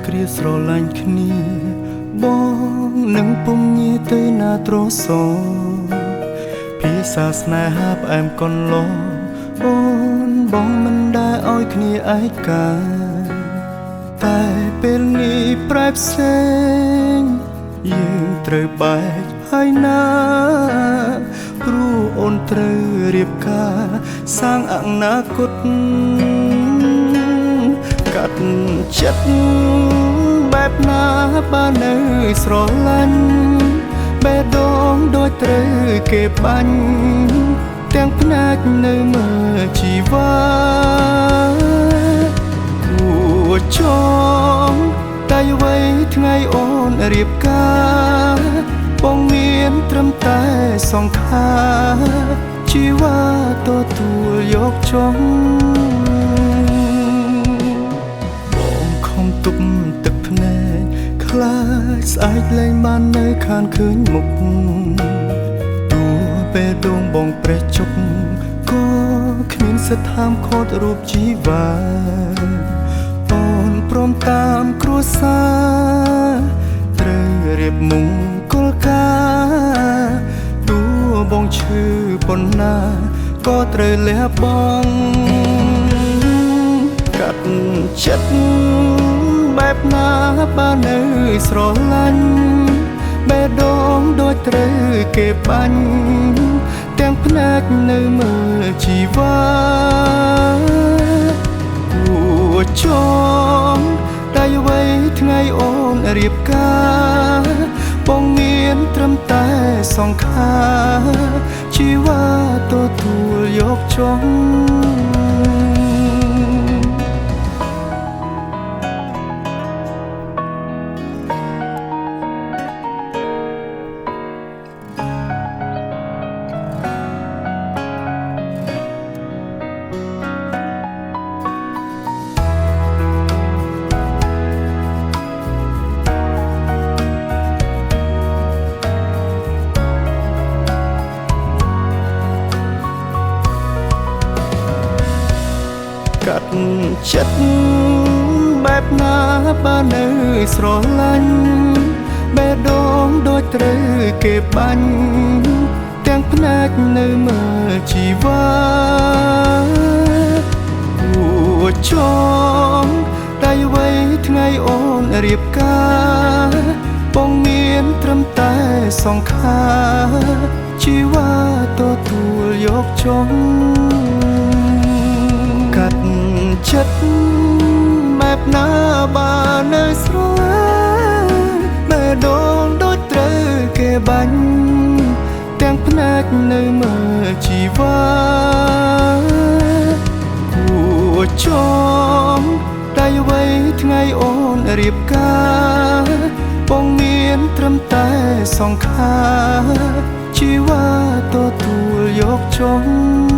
គ្រាស្រឡាញ់គ្នាបងនឹងពុំងាយទៅណាត្រសោភាសាស្នេហាផ្អែមកន្លងអូនបងមិនដែលឲ្យគ្នាឯកាតែពេលនេះប្រែផ្សេងយើងត្រូវបែកហើយណាព្រោះអូនត្រូវរៀបការសាងអនាគតកាត់ចិត្តបែបណាបើនៅស្រឡាញ់បេះដូងដូចត្រូវគេបាញ់ទាំងផ្នែកនៅមើលជីវ៉ាគួរចងតែអ្វីថ្ងៃអូនរៀបការបងមានត្រឹមតែសង្ខារជីវ៉ាទទួលយកចុងបងខំទប់ទឹកភ្នែកខ្លាចស្អែកលែងបាននៅខានឃើញមុខទោះពេលដងបងប្រេះជុកក៏គ្មានសិទ្ធិហាមឃាត់រូបជីវ៉ាអូនព្រមតាមគ្រួសារត្រូវរៀបមង្គលការទោះបងឈឺប៉ុណ្ណាក៏ត្រូវលះបង់កាត់ចិត្តបែបណាបើនៅស្រឡាញ់បេះដូងដូចត្រូវគេបាញ់ទាំងផ្នែកនៅមើលជីវ៉ាគួរចងតែអ្វីថ្ងៃអូនរៀបការបងមានត្រឹមតែសង្ខារជីវ៉ាទទួលយកចុងកាត់ចិត្តបែបណាបើនៅស្រឡាញ់បេះដូងដូចត្រូវគេបាញ់ទាំងផ្នែកនៅមើលជីវ៉ាគួរចងតែអ្វីថ្ងៃអូនរៀបការបងមានត្រឹមតែសង្ខារជីវ៉ាទទួលយកចុងកាត់ចិត្តបែបណាបើនៅស្រឡាញ់បេះដូងដូចត្រូវគេបាញ់ទាំងផ្នែកនៅមើលជីវ៉ាគួរចងតែអ្វីថ្ងៃអូនរៀបការបងមានត្រឹមតែសង្ខារជីវ៉ាទទួលយកចុង